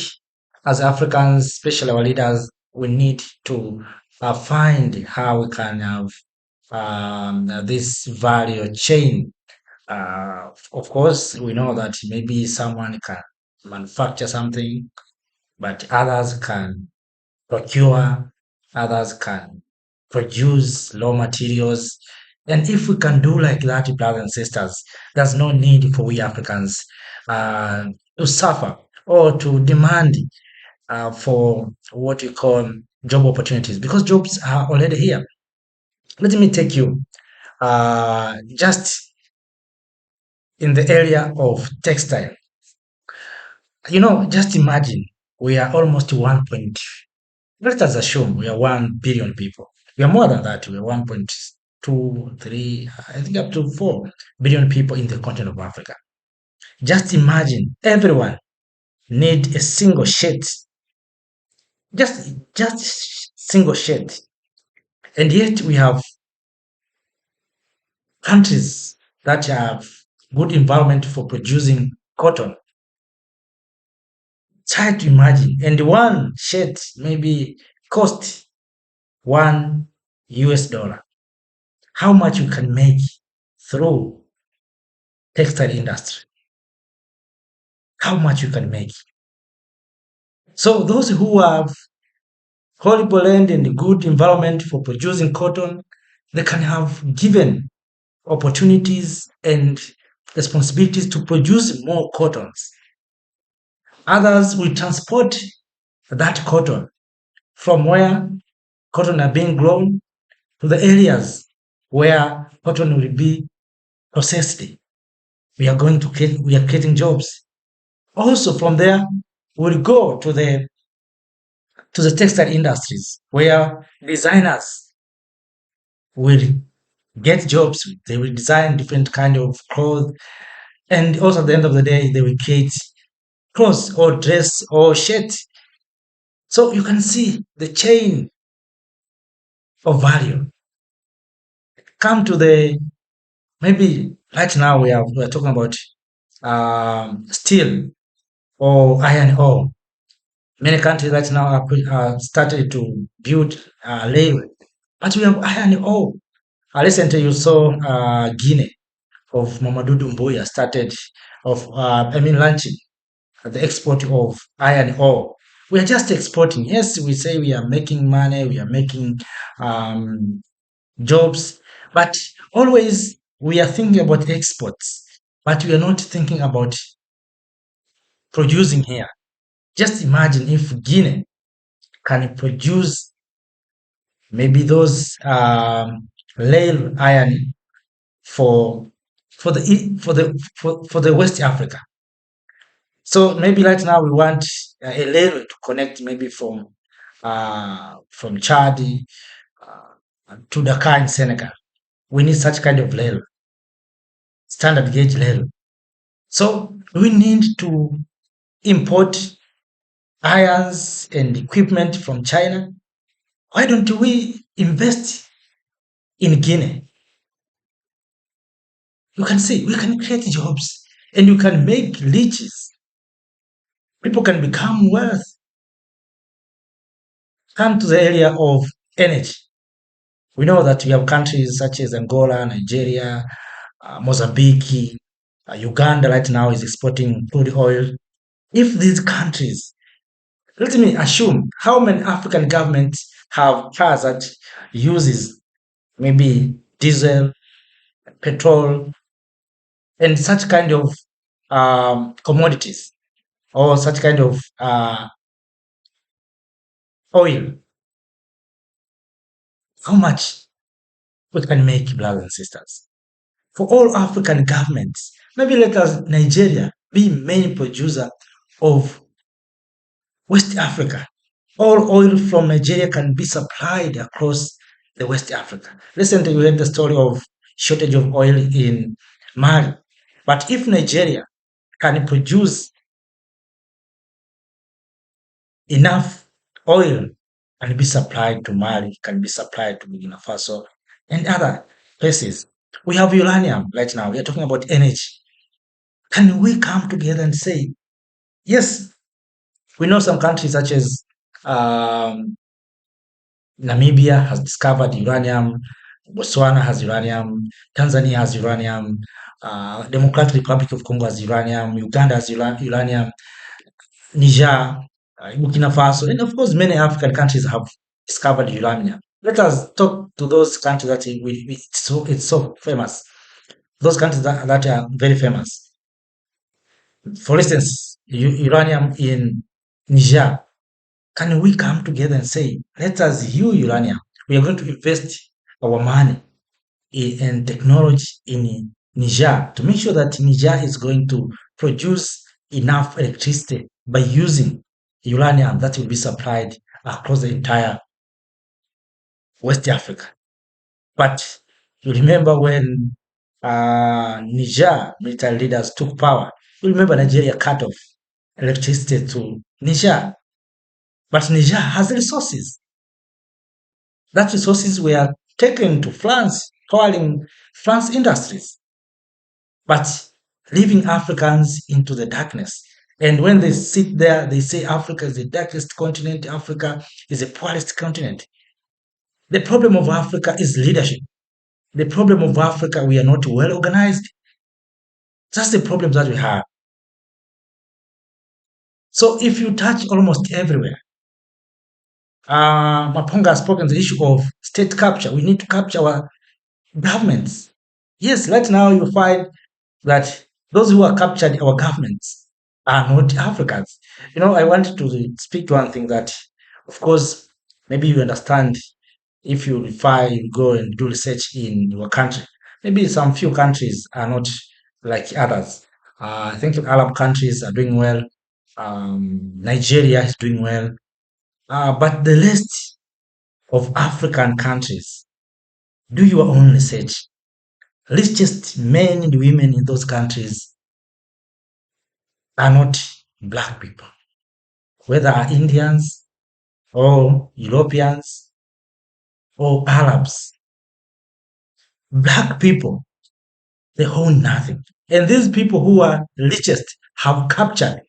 as Africans, especially our leaders, we need to find how we can have this value chain. Of course, we know that maybe someone can manufacture something, but others can procure, others can produce raw materials. And if we can do like that, brothers and sisters, there's no need for we Africans uh, to suffer or to demand for what we call job opportunities because jobs are already here. Let me take you just in the area of textile. Just imagine we are almost 1 point. Let us assume we are 1 billion people. We are more than that. We are 1.2, 3, I think up to 4 billion people in the continent of Africa. Just imagine everyone need a single shirt, just single shirt. And yet we have countries that have good environment for producing cotton. Try to imagine. And one shirt maybe cost $1. How much you can make through textile industry, how much you can make. So those who have horrible land and good environment for producing cotton, they can have given opportunities and responsibilities to produce more cottons. Others will transport that cotton from where cotton are being grown to the areas where cotton will be processed. We are creating jobs. Also from there, we'll go to the textile industries where designers will get jobs. They will design different kind of clothes, and also at the end of the day, they will create clothes or dress or shirt. So you can see the chain of value. Come to the maybe right now we are talking about steel or iron ore. Many countries right now are started to build railway, but we have iron ore. Recently, you saw Guinea of Mamadou Doumbouya started launching the export of iron ore. We are just exporting. Yes, we say we are making money, we are making um, jobs, but always we are thinking about exports, but we are not thinking about producing here. Just imagine if Guinea can produce maybe those rail iron for for the West Africa. So maybe right now we want a railway to connect maybe from Chad to Dakar in Senegal. We need such kind of rail, standard gauge rail. So we need to import irons and equipment from China. Why don't we invest in Guinea? You can see we can create jobs and you can make riches. People can become wealth. Come to the area of energy. We know that we have countries such as Angola, Nigeria, Mozambique, Uganda right now is exporting crude oil. If these countries, let me assume, how many African governments have cars that uses maybe diesel, petrol, and such kind of commodities or such kind of oil? How much we can make, brothers and sisters? For all African governments, maybe let us Nigeria be main producer of West Africa. All oil from Nigeria can be supplied across the West Africa. Recently, we had the story of shortage of oil in Mali. But if Nigeria can produce enough oil and be supplied to Mali, can be supplied to Burkina Faso and other places. We have uranium right now. We are talking about energy. Can we come together and say, yes, we know some countries such as um, Namibia has discovered uranium, Botswana has uranium, Tanzania has uranium, Democratic Republic of Congo has uranium, Uganda has uranium, Niger, Burkina Faso, and of course, many African countries have discovered uranium. Let us talk to those countries that it's so famous. Those countries that are very famous. For instance, uranium in Niger. Can we come together and say, let us use uranium? We are going to invest our money in technology in Niger to make sure that Niger is going to produce enough electricity by using uranium that will be supplied across the entire West Africa. But you remember when Niger military leaders took power, you remember Nigeria cut off electricity to Niger. But Niger has resources. That resources were taken to France, powering France industries, but leaving Africans into the darkness. And when they sit there, they say Africa is the darkest continent, Africa is the poorest continent. The problem of Africa is leadership. The problem of Africa, we are not well organized. That's the problem that we have. So if you touch almost everywhere, Maponga has spoken the issue of state capture. We need to capture our governments. Yes, right now you find that those who are captured our governments are not Africans. I want to speak one thing that, of course, maybe you understand if you go and do research in your country. Maybe some few countries are not like others. I think Arab countries are doing well. Nigeria is doing well. But the rest of African countries, do your own research. Richest men and women in those countries are not black people, whether are Indians or Europeans or Arabs. Black people, they own nothing. And these people who are richest have captured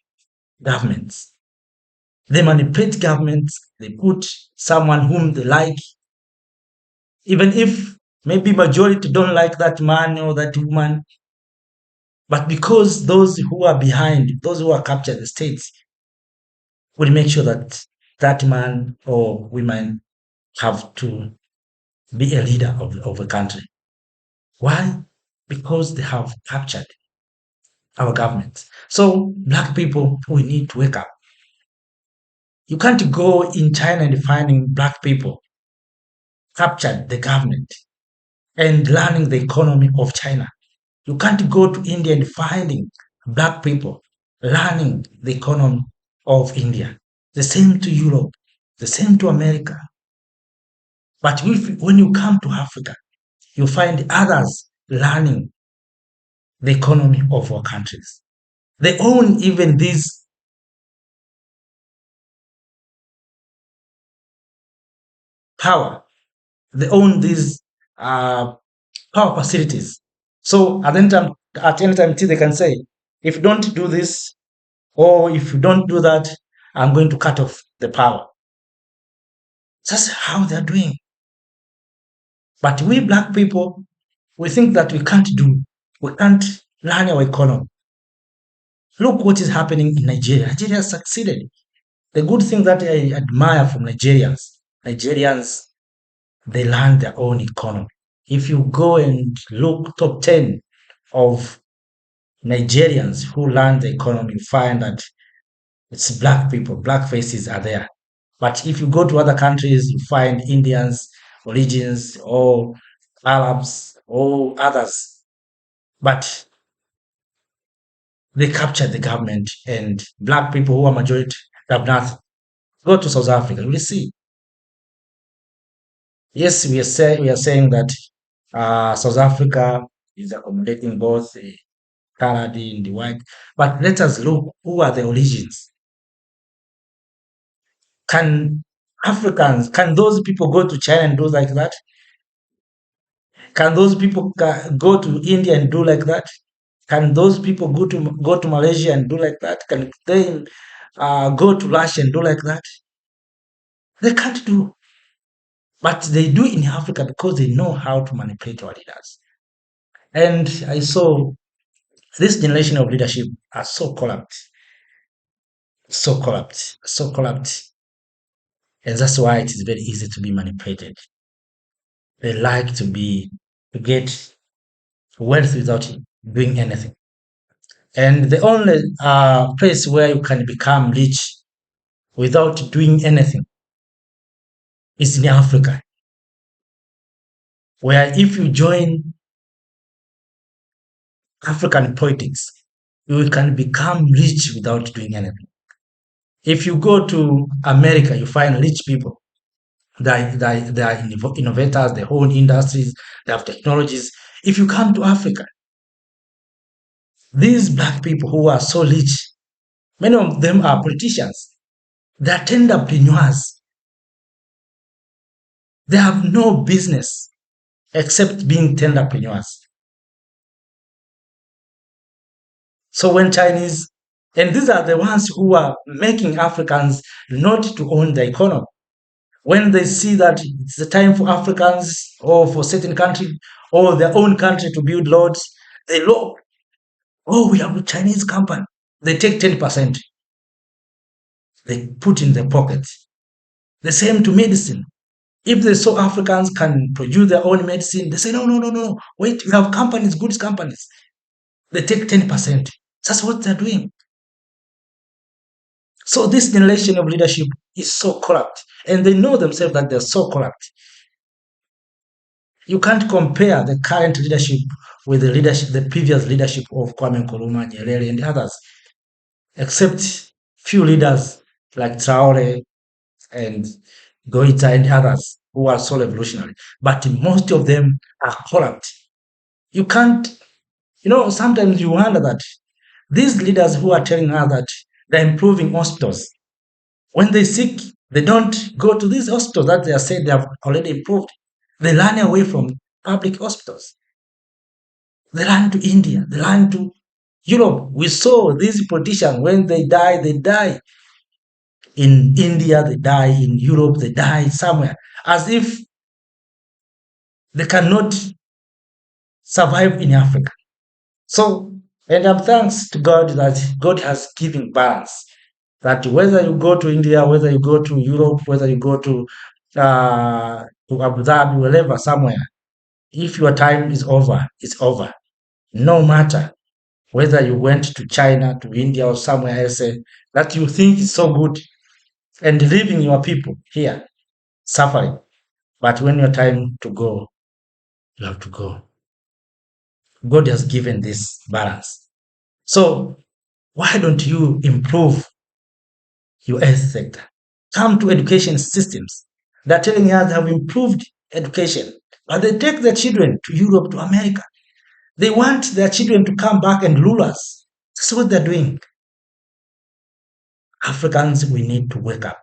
governments. They manipulate governments, they put someone whom they like, even if maybe majority don't like that man or that woman, but because those who are behind, those who are captured the states, will make sure that that man or woman have to be a leader of a country. Why? Because they have captured our government. So, black people, we need to wake up. You can't go in China and finding black people captured the government and learning the economy of China. You can't go to India and finding black people learning the economy of India. The same to Europe, the same to America. But when you come to Africa, you find others learning the economy of our countries. They own even this power. They own these uh, power facilities. So at any time, they can say, if you don't do this, or if you don't do that, I'm going to cut off the power. That's how they're doing. But we black people, we think that we can't learn our economy. Look what is happening in Nigeria. Nigeria has succeeded. The good thing that I admire from Nigerians, they learn their own economy. If you go and look top 10 of Nigerians who learn the economy, you find that it's black people, black faces are there. But if you go to other countries, you find Indians, origins, or Arabs, or others. But they captured the government, and black people who are majority have nothing. Go to South Africa, you will see. Yes, we are saying that South Africa is accommodating both the colored and the white, but let us look who are the origins. Can Africans, can those people go to China and do like that? Can those people go to India and do like that? Can those people go to Malaysia and do like that? Can they go to Russia and do like that? They can't do, but they do in Africa because they know how to manipulate our leaders. And I saw this generation of leadership are so corrupt, so corrupt, so corrupt, and that's why it is very easy to be manipulated. They like to get wealth without doing anything. And the only place where you can become rich without doing anything is in Africa, where if you join African politics, you can become rich without doing anything. If you go to America, you find rich people. They are innovators, they own industries, they have technologies. If you come to Africa, these black people who are so rich, many of them are politicians. They are entrepreneurs. They have no business except being entrepreneurs. So when Chinese, and these are the ones who are making Africans not to own the economy. When they see that it's the time for Africans or for certain country or their own country to build roads, they look, oh, we have a Chinese company. They take 10%. They put in their pocket. The same to medicine. If they saw Africans can produce their own medicine, they say, no, no, no, no. Wait, we have companies, good companies. They take 10%. That's what they're doing. So this generation of leadership is so corrupt. And they know themselves that they're so corrupt. You can't compare the current leadership with the previous leadership of Kwame Nkrumah, Nyerere, and others, except few leaders like Traoré and Goita and others who are so revolutionary. But most of them are corrupt. You can't, sometimes you wonder that these leaders who are telling us that they're improving hospitals, when they sick, they don't go to these hospitals that they are saying they have already improved. They run away from public hospitals. They run to India. They run to Europe. We saw these politicians, when they die, in India, they die in Europe, they die somewhere, as if they cannot survive in Africa. So, and I'm thanks to God that God has given balance. That whether you go to India, whether you go to Europe, whether you go to Abu Dhabi, wherever, somewhere, if your time is over, it's over. No matter whether you went to China, to India, or somewhere else that you think is so good, and leaving your people here suffering. But when your time to go, you have to go. God has given this balance. So why don't you improve your health sector? Come to education systems. They're telling us they have improved education, but they take their children to Europe, to America. They want their children to come back and rule us. That's what they're doing. Africans, we need to wake up.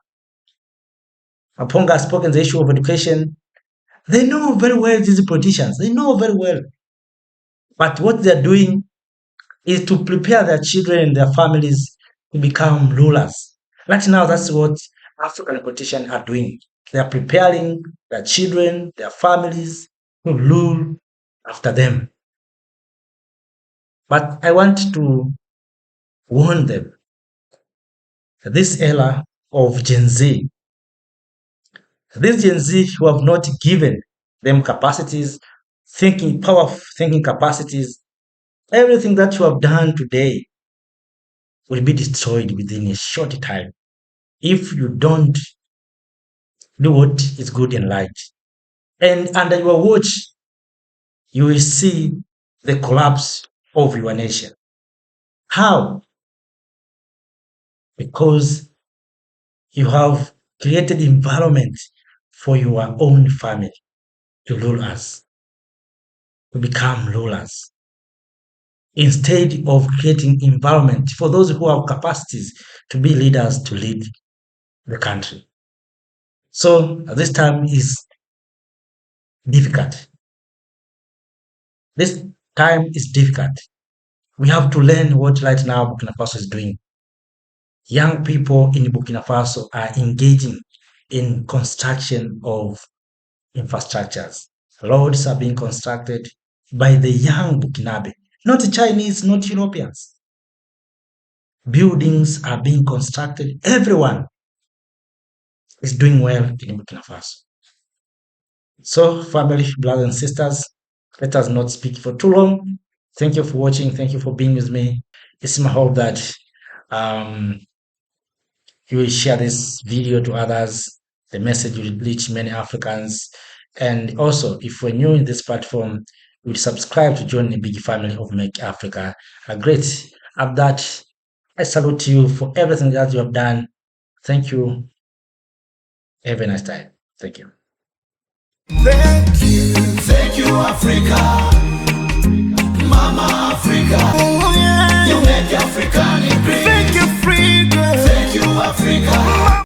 Maponga has spoken the issue of education. They know very well, these politicians. They know very well. But what they're doing is to prepare their children and their families to become rulers. Right now, that's what African politicians are doing. They are preparing their children, their families to rule after them. But I want to warn them that this era of Gen Z, these Gen Z who have not given them capacities, powerful thinking capacities, everything that you have done today will be destroyed within a short time if you don't do what is good and right. And under your watch, you will see the collapse of your nation. How? Because You have created environment for your own family to rule us, to become rulers, instead of creating environment for those who have capacities to be leaders to lead the country. So this time is difficult. This time is difficult. We have to learn what right now Burkina Faso is doing. Young people in Burkina Faso are engaging in construction of infrastructures. Roads are being constructed by the young Burkinabe, not Chinese, not Europeans. Buildings are being constructed. Everyone is doing well in Burkina Faso. So, family, brothers and sisters, let us not speak for too long. Thank you for watching. Thank you for being with me. It's my hope that um, you will share this video to others. The message will reach many Africans. And also, if you're new in this platform, you will subscribe to join the big family of Make Africa Great. At that, I salute you for everything that you have done. Thank you. Have a nice time. Thank you. Thank you, Africa, Mama Africa. Oh, yeah. You make African great. Thank you, Africa. Thank you, Africa.